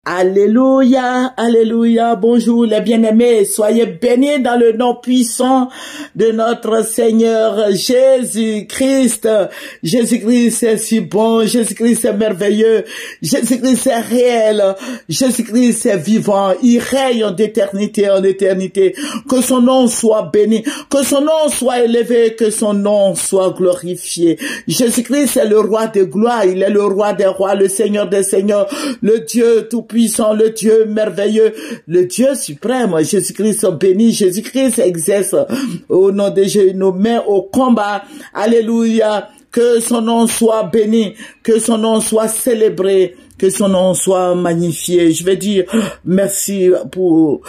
Alléluia, alléluia, bonjour les bien-aimés, soyez bénis dans le nom puissant de notre Seigneur Jésus-Christ. Jésus-Christ est si bon, Jésus-Christ est merveilleux, Jésus-Christ est réel, Jésus-Christ est vivant, il règne d'éternité en éternité. Que son nom soit béni, que son nom soit élevé, que son nom soit glorifié. Jésus-Christ est le roi de gloire, il est le roi des rois, le Seigneur des seigneurs, le Dieu tout puissant, le Dieu merveilleux, le Dieu suprême. Jésus-Christ béni, Jésus-Christ exerce au nom de Jésus, nous met au combat. Alléluia, que son nom soit béni, que son nom soit célébré, que son nom soit magnifié. Je vais dire merci pour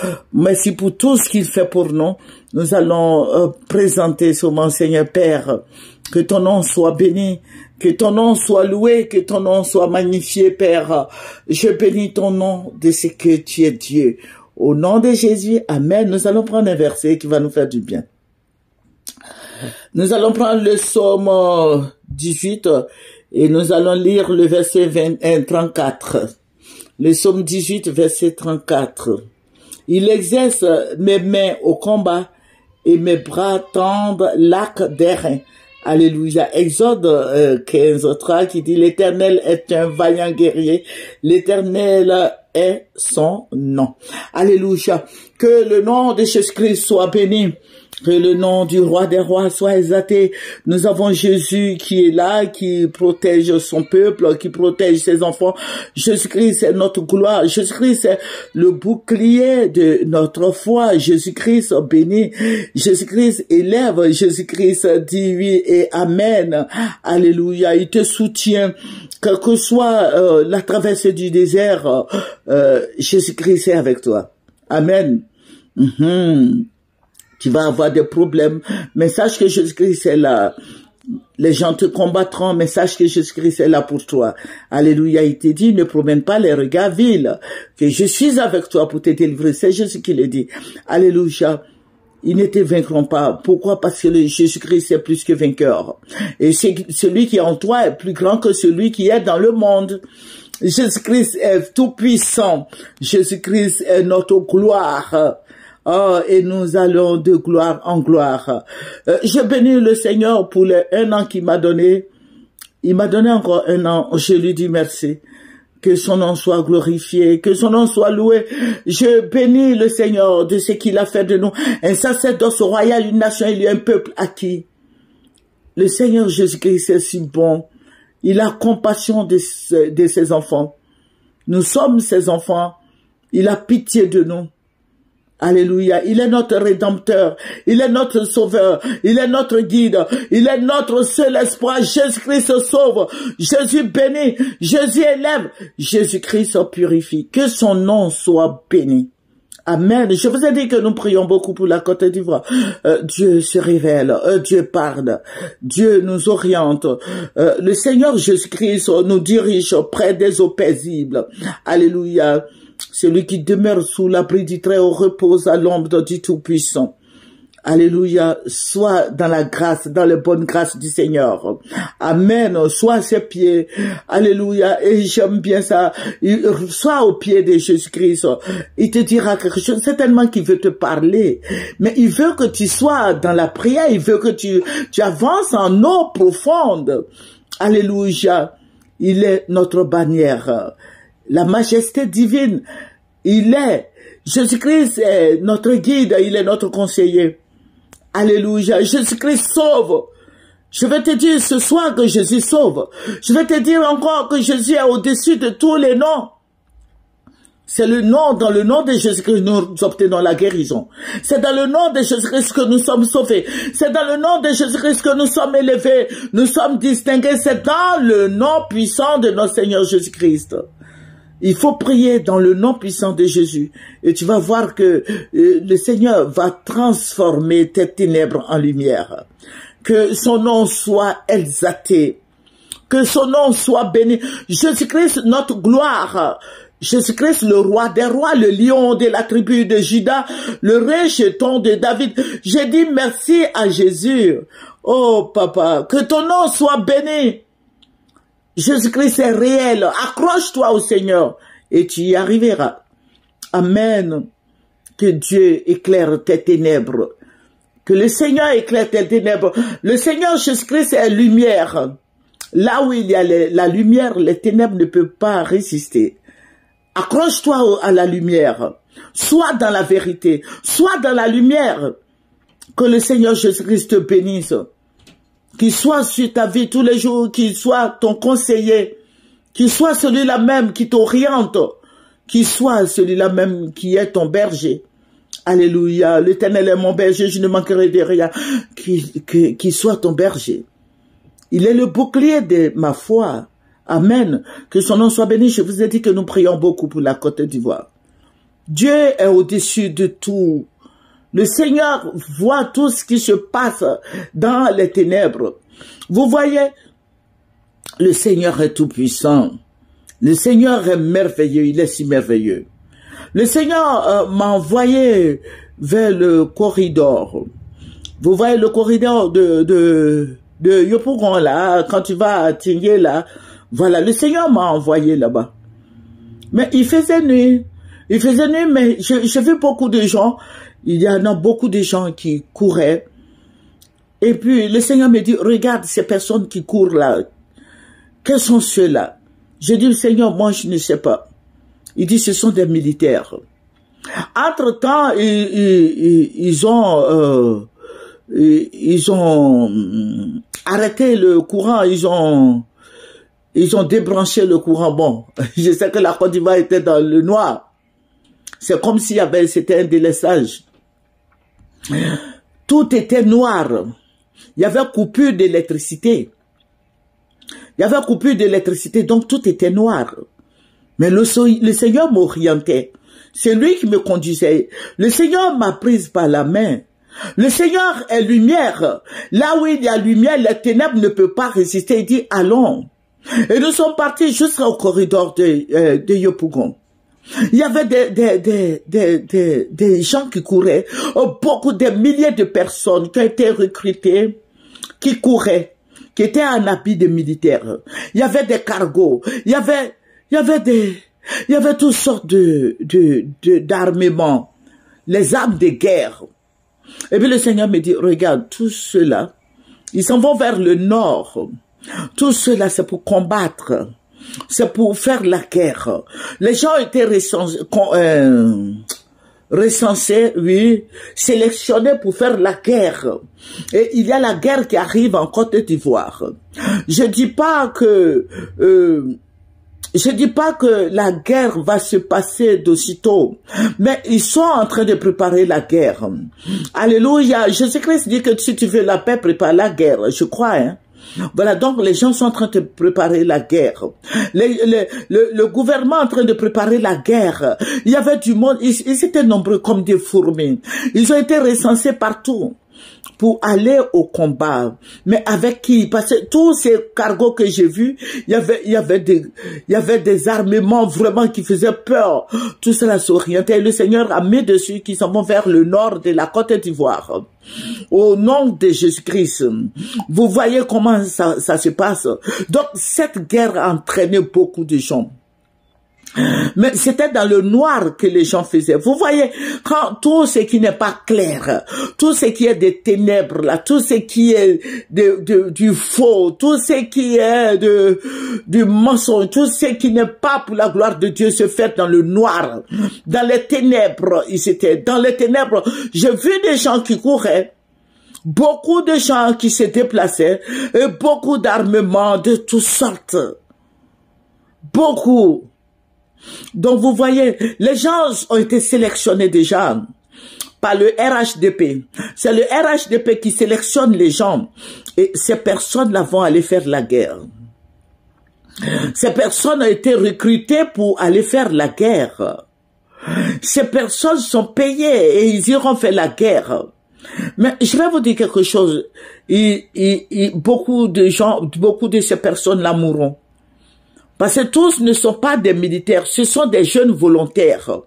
tout ce qu'il fait pour nous. Nous allons présenter sur mon Seigneur Père. Que ton nom soit béni, que ton nom soit loué, que ton nom soit magnifié, Père. Je bénis ton nom de ce que tu es Dieu. Au nom de Jésus, Amen. Nous allons prendre un verset qui va nous faire du bien. Nous allons prendre le psaume 18 et nous allons lire le verset 34. Le psaume 18, verset 34. Il exerce mes mains au combat et mes bras tendent l'arc d'airain. Alléluia. Exode 15:3 qui dit: l'Éternel est un vaillant guerrier, l'Éternel est son nom. Alléluia. Que le nom de Jésus-Christ soit béni. Que le nom du roi des rois soit exalté. Nous avons Jésus qui est là, qui protège son peuple, qui protège ses enfants. Jésus-Christ est notre gloire. Jésus-Christ est le bouclier de notre foi. Jésus-Christ béni. Jésus-Christ élève. Jésus-Christ dit oui et amen. Alléluia. Il te soutient. Quelle que soit la traversée du désert, Jésus-Christ est avec toi. Amen. Tu vas avoir des problèmes, mais sache que Jésus-Christ est là. Les gens te combattront, mais sache que Jésus-Christ est là pour toi. Alléluia, il te dit, ne promène pas les regards vils, que je suis avec toi pour te délivrer. C'est Jésus qui le dit. Alléluia. Ils ne te vaincront pas. Pourquoi? Parce que Jésus-Christ est plus que vainqueur. Et celui qui est en toi est plus grand que celui qui est dans le monde. Jésus-Christ est tout puissant. Jésus-Christ est notre gloire. Oh, et nous allons de gloire en gloire. Je bénis le Seigneur pour les 1 an qu'il m'a donné. Il m'a donné encore 1 an. Je lui dis merci. Que son nom soit glorifié, que son nom soit loué. Je bénis le Seigneur de ce qu'il a fait de nous. Un sacerdoce royal, une nation élue, un peuple acquis. Le Seigneur Jésus-Christ est si bon. Il a compassion de ses enfants. Nous sommes ses enfants. Il a pitié de nous. Alléluia, il est notre rédempteur, il est notre sauveur, il est notre guide, il est notre seul espoir. Jésus-Christ sauve, Jésus bénit, Jésus élève, Jésus-Christ purifie. Que son nom soit béni. Amen. Je vous ai dit que nous prions beaucoup pour la Côte d'Ivoire. Dieu se révèle, Dieu parle, Dieu nous oriente. Le Seigneur Jésus-Christ nous dirige près des eaux paisibles. Alléluia. Celui qui demeure sous l'abri du Très-Haut repose à l'ombre du Tout-Puissant. Alléluia. Sois dans la grâce, dans la bonne grâce du Seigneur. Amen. Sois à ses pieds. Alléluia. Et j'aime bien ça. Sois au pied de Jésus-Christ. Il te dira quelque chose. Certainement qu'il veut te parler. Mais il veut que tu sois dans la prière. Il veut que tu avances en eau profonde. Alléluia. Il est notre bannière. La majesté divine, il est. Jésus-Christ est notre guide, il est notre conseiller. Alléluia. Jésus-Christ sauve. Je vais te dire ce soir que Jésus sauve. Je vais te dire encore que Jésus est au-dessus de tous les noms. C'est le nom, dans le nom de Jésus-Christ, nous obtenons la guérison. C'est dans le nom de Jésus-Christ que nous sommes sauvés. C'est dans le nom de Jésus-Christ que nous sommes élevés. Nous sommes distingués. C'est dans le nom puissant de notre Seigneur Jésus-Christ. Il faut prier dans le nom puissant de Jésus et tu vas voir que le Seigneur va transformer tes ténèbres en lumière. Que son nom soit exalté. Que son nom soit béni. Jésus-Christ, notre gloire. Jésus-Christ, le roi des rois, le lion de la tribu de Juda, le rejeton de David. J'ai dit merci à Jésus. Oh papa, que ton nom soit béni. Jésus-Christ est réel. Accroche-toi au Seigneur. et tu y arriveras. Amen. Que Dieu éclaire tes ténèbres. Que le Seigneur éclaire tes ténèbres. Le Seigneur Jésus-Christ est lumière. Là où il y a la lumière, les ténèbres ne peuvent pas résister. Accroche-toi à la lumière. Sois dans la vérité. Sois dans la lumière. Que le Seigneur Jésus-Christ te bénisse. Qu'il soit sur ta vie tous les jours. Qu'il soit ton conseiller. Qu'il soit celui-là même qui t'oriente. Qu'il soit celui-là même qui est ton berger. Alléluia. L'Éternel est mon berger. Je ne manquerai de rien. Qu'il soit ton berger. Il est le bouclier de ma foi. Amen. Que son nom soit béni. Je vous ai dit que nous prions beaucoup pour la Côte d'Ivoire. Dieu est au-dessus de tout. Le Seigneur voit tout ce qui se passe dans les ténèbres. Vous voyez, le Seigneur est tout puissant. Le Seigneur est merveilleux. Il est si merveilleux. Le Seigneur m'a envoyé vers le corridor. Vous voyez le corridor de Yopougon là, quand tu vas à Tingé là. Voilà, le Seigneur m'a envoyé là-bas. Mais il faisait nuit. Il faisait nuit, mais j'ai vu beaucoup de gens. Il y en a beaucoup de gens qui couraient. Et puis, le Seigneur me dit, regarde ces personnes qui courent là. Quels sont ceux-là? Je dis, Seigneur, moi, je ne sais pas. Il dit, ce sont des militaires. Entre-temps, ils ont arrêté le courant. Ils ont débranché le courant. Bon, je sais que la Côte d'Ivoire était dans le noir. C'est comme s'il y avait, c'était un délaissage. Tout était noir. Il y avait coupure d'électricité. Il y avait coupure d'électricité, donc tout était noir. Mais le Seigneur m'orientait. C'est lui qui me conduisait. Le Seigneur m'a prise par la main. Le Seigneur est lumière. Là où il y a lumière, les ténèbres ne peuvent pas résister. Il dit, allons. Et nous sommes partis jusqu'au corridor de Yopougon. Il y avait des gens qui couraient, beaucoup de milliers de personnes qui ont été recrutées, qui couraient, qui étaient en habit de militaires. Il y avait des cargos, il y avait toutes sortes d'armements, les armes de guerre. Et puis le Seigneur me dit, regarde, tous ceux-là, ils s'en vont vers le nord. Tout cela, c'est pour combattre. C'est pour faire la guerre. Les gens étaient recensés, oui, sélectionnés pour faire la guerre. Et il y a la guerre qui arrive en Côte d'Ivoire. Je dis pas que la guerre va se passer d'aussitôt, mais ils sont en train de préparer la guerre. Alléluia. Jésus-Christ dit que si tu veux la paix, prépare la guerre. Je crois, hein. Voilà, donc les gens sont en train de préparer la guerre. Le gouvernement est en train de préparer la guerre. Il y avait du monde, ils étaient nombreux comme des fourmis. Ils ont été recensés partout pour aller au combat. Mais avec qui? Parce que tous ces cargos que j'ai vus, il y avait des armements vraiment qui faisaient peur. Tout cela s'orientait. Le Seigneur a mis dessus qu'ils s'en vont vers le nord de la Côte d'Ivoire. Au nom de Jésus-Christ. Vous voyez comment ça se passe. Donc, cette guerre a entraîné beaucoup de gens. Mais c'était dans le noir que les gens faisaient. Vous voyez, quand tout ce qui n'est pas clair, tout ce qui est des ténèbres, là, tout ce qui est du faux, tout ce qui est du mensonge, tout ce qui n'est pas pour la gloire de Dieu se fait dans le noir. Dans les ténèbres, ils étaient dans les ténèbres. J'ai vu des gens qui couraient. Beaucoup de gens qui se déplaçaient. Et beaucoup d'armements de toutes sortes. Beaucoup. Donc vous voyez, les gens ont été sélectionnés déjà par le RHDP. C'est le RHDP qui sélectionne les gens. Et ces personnes-là vont aller faire la guerre. Ces personnes ont été recrutées pour aller faire la guerre. Ces personnes sont payées et ils iront faire la guerre. Mais je vais vous dire quelque chose. Beaucoup de ces personnes-là mourront. Parce que tous ne sont pas des militaires, ce sont des jeunes volontaires.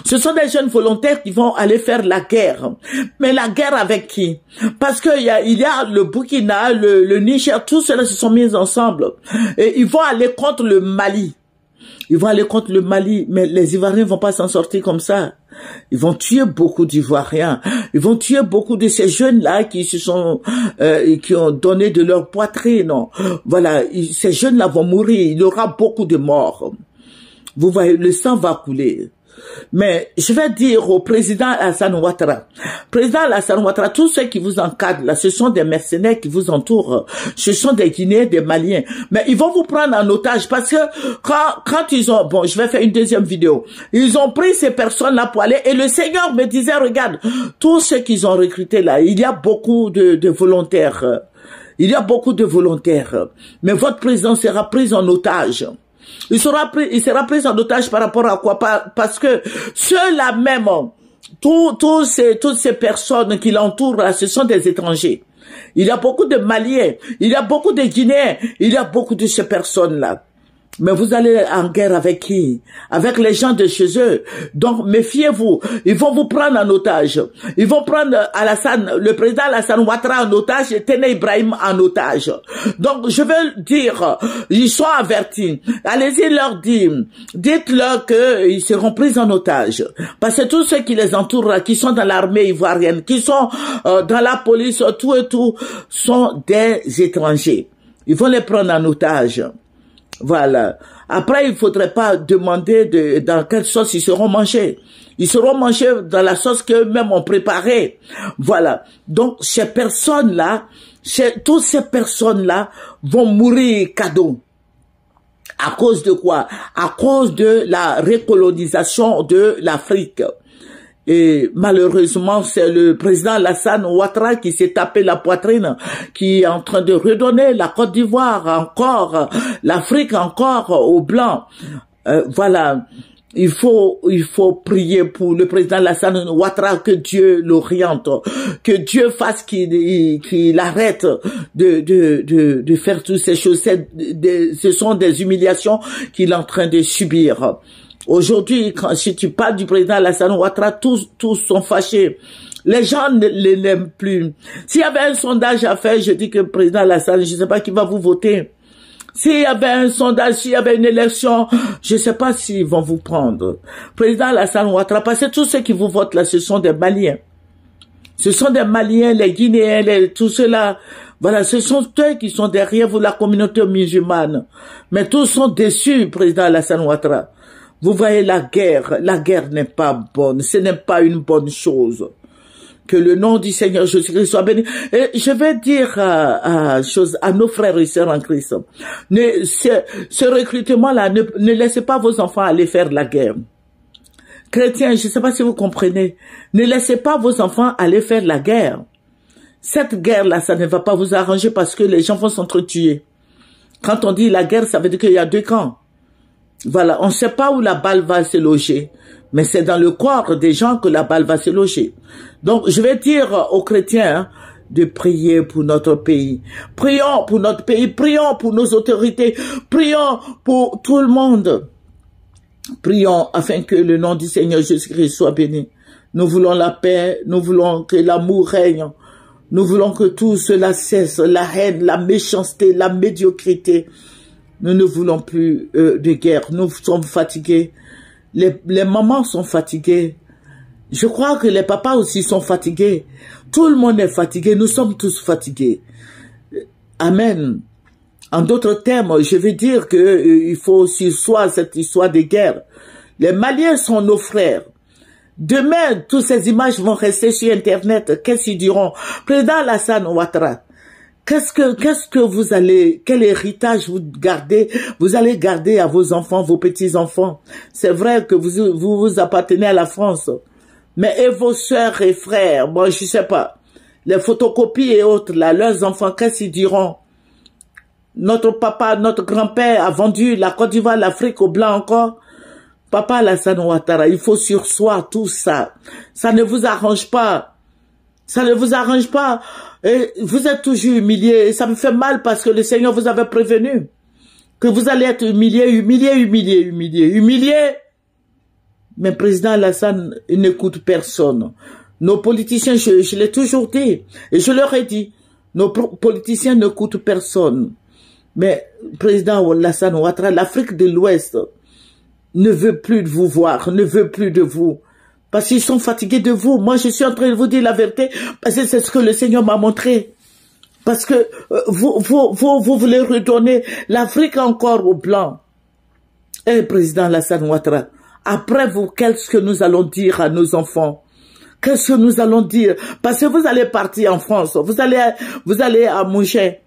Ce sont des jeunes volontaires qui vont aller faire la guerre. Mais la guerre avec qui? Parce qu'il y a le Burkina, le Niger, tous ceux-là se sont mis ensemble. Et ils vont aller contre le Mali. Ils vont aller contre le Mali, mais les Ivoiriens vont pas s'en sortir comme ça. Ils vont tuer beaucoup d'Ivoiriens. Ils vont tuer beaucoup de ces jeunes-là qui se sont, qui ont donné de leur poitrine. Voilà, ces jeunes-là vont mourir. Il y aura beaucoup de morts. Vous voyez, le sang va couler. Mais je vais dire au président Alassane Ouattara, président Alassane Ouattara, tous ceux qui vous encadrent là, ce sont des mercenaires qui vous entourent, ce sont des Guinéens, des Maliens, mais ils vont vous prendre en otage parce que quand ils ont, bon, je vais faire une deuxième vidéo, ils ont pris ces personnes-là pour aller, et le Seigneur me disait, regarde, tous ceux qu'ils ont recrutés là, il y a beaucoup de volontaires, il y a beaucoup de volontaires, mais votre président sera pris en otage. Il sera pris en otage par rapport à quoi? Parce que ceux-là même, toutes ces personnes qui l'entourent, ce sont des étrangers. Il y a beaucoup de Maliens, il y a beaucoup de Guinéens, il y a beaucoup de ces personnes-là. Mais vous allez en guerre avec qui? Avec les gens de chez eux. Donc, méfiez-vous. Ils vont vous prendre en otage. Ils vont prendre Alassane, le président Alassane Ouattara en otage et Téné Ibrahim en otage. Donc, je veux dire, ils sont avertis. Allez-y leur dire, dites-leur qu'ils seront pris en otage. Parce que tous ceux qui les entourent, qui sont dans l'armée ivoirienne, qui sont dans la police, tout et tout, sont des étrangers. Ils vont les prendre en otage. Voilà. Après, il faudrait pas demander dans quelle sauce ils seront mangés. Ils seront mangés dans la sauce qu'eux-mêmes ont préparée. Voilà. Donc, ces personnes-là, toutes ces personnes-là vont mourir cadeau. À cause de quoi? À cause de la recolonisation de l'Afrique. Et malheureusement, c'est le président Alassane Ouattara qui s'est tapé la poitrine, qui est en train de redonner la Côte d'Ivoire encore, l'Afrique encore aux Blancs. Voilà. Il faut prier pour le président Alassane Ouattara, que Dieu l'oriente, que Dieu fasse qu'il arrête de faire toutes ces choses. Ce sont des humiliations qu'il est en train de subir. Aujourd'hui, si tu parles du président Alassane Ouattara, tous sont fâchés. Les gens ne l'aiment plus. S'il y avait un sondage à faire, je dis que le président Alassane, je ne sais pas qui va vous voter. S'il y avait un sondage, s'il y avait une élection, je ne sais pas s'ils vont vous prendre. Président Alassane Ouattara, parce que tous ceux qui vous votent là, ce sont des Maliens. Ce sont des Maliens, les Guinéens, tout cela. Voilà, ce sont eux qui sont derrière vous, la communauté musulmane. Mais tous sont déçus, président Alassane Ouattara. Vous voyez la guerre n'est pas bonne, ce n'est pas une bonne chose. Que le nom du Seigneur Jésus-Christ soit béni. Et je vais dire à nos frères et sœurs en Christ, ce recrutement-là, ne laissez pas vos enfants aller faire la guerre. Chrétiens, je ne sais pas si vous comprenez, ne laissez pas vos enfants aller faire la guerre. Cette guerre-là, ça ne va pas vous arranger parce que les gens vont s'entretuer. Quand on dit la guerre, ça veut dire qu'il y a deux camps. Voilà, on ne sait pas où la balle va se loger, mais c'est dans le corps des gens que la balle va se loger. Donc, je vais dire aux chrétiens de prier pour notre pays. Prions pour notre pays, prions pour nos autorités, prions pour tout le monde. Prions afin que le nom du Seigneur Jésus-Christ soit béni. Nous voulons la paix, nous voulons que l'amour règne, nous voulons que tout cela cesse, la haine, la méchanceté, la médiocrité. Nous ne voulons plus de guerre. Nous sommes fatigués. Les mamans sont fatiguées. Je crois que les papas aussi sont fatigués. Tout le monde est fatigué. Nous sommes tous fatigués. Amen. En d'autres termes, je veux dire que il faut sursoir cette histoire de guerre. Les Maliens sont nos frères. Demain, toutes ces images vont rester sur Internet. Qu'est-ce qu'ils diront? Président Alassane Ouattara, quel héritage vous allez garder à vos enfants, vos petits-enfants? C'est vrai que vous appartenez à la France, mais et vos sœurs et frères, moi je sais pas, les photocopies et autres là, leurs enfants, qu'est-ce qu'ils diront? Notre papa, notre grand-père a vendu la Côte d'Ivoire, l'Afrique aux Blancs encore. Papa Alassane Ouattara, il faut sursoir tout ça. Ça ne vous arrange pas. Ça ne vous arrange pas. Et vous êtes toujours humilié. Et ça me fait mal parce que le Seigneur vous avait prévenu que vous allez être humilié. Mais président Alassane, il n'écoute personne. Nos politiciens, je l'ai toujours dit, et je leur ai dit, nos politiciens n'écoutent personne. Mais président Alassane Ouattara, l'Afrique de l'Ouest, ne veut plus de vous voir, ne veut plus de vous. Parce qu'ils sont fatigués de vous. Moi, je suis en train de vous dire la vérité, parce que c'est ce que le Seigneur m'a montré. Parce que vous voulez redonner l'Afrique encore aux Blancs. Et président Alassane Ouattara, après vous, qu'est-ce que nous allons dire à nos enfants? Qu'est-ce que nous allons dire? Parce que vous allez partir en France, vous allez à Mougé.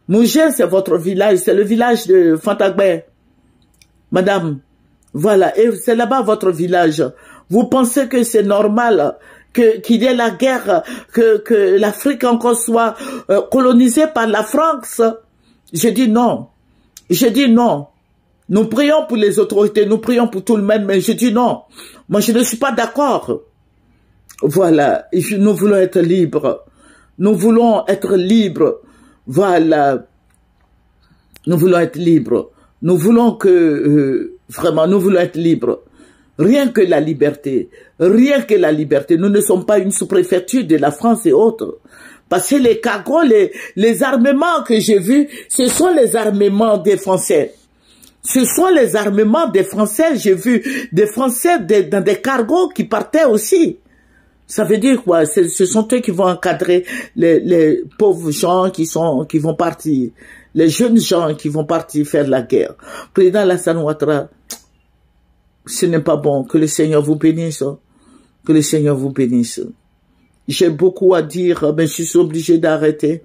Mougé, c'est votre village, c'est le village de Fantagbe. Madame, voilà, et c'est là-bas votre village. Vous pensez que c'est normal qu'il y ait la guerre, que l'Afrique encore soit colonisée par la France? Je dis non. Je dis non. Nous prions pour les autorités, nous prions pour tout le monde, mais je dis non. Moi, je ne suis pas d'accord. Voilà, nous voulons être libres. Nous voulons être libres. Voilà. Nous voulons être libres. Nous voulons que, vraiment, nous voulons être libres. Rien que la liberté. Rien que la liberté. Nous ne sommes pas une sous-préfecture de la France et autres. Parce que les cargos, les armements que j'ai vus, ce sont les armements des Français. Ce sont les armements des Français. J'ai vu des Français dans des cargos qui partaient aussi. Ça veut dire quoi? Ce sont eux qui vont encadrer les pauvres gens qui vont partir. Les jeunes gens qui vont partir faire la guerre. Président Alassane Ouattara, ce n'est pas bon. Que le Seigneur vous bénisse. Que le Seigneur vous bénisse. J'ai beaucoup à dire, mais je suis obligé d'arrêter.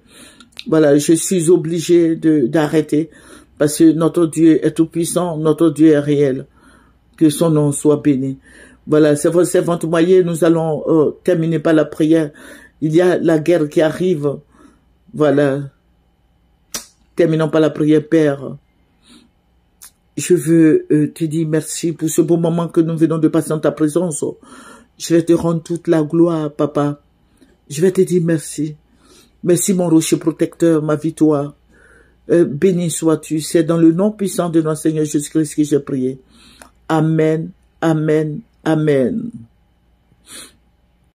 Voilà, je suis obligé d'arrêter. Parce que notre Dieu est tout-puissant, notre Dieu est réel. Que son nom soit béni. Voilà, c'est votre servante Moyer, nous allons terminer par la prière. Il y a la guerre qui arrive. Voilà. Terminons par la prière, Père. Je veux te dire merci pour ce beau moment que nous venons de passer en ta présence. Je vais te rendre toute la gloire, Papa. Je vais te dire merci. Merci, mon rocher protecteur, ma victoire. Béni sois-tu. C'est dans le nom puissant de notre Seigneur Jésus-Christ que j'ai prié. Amen, amen, amen.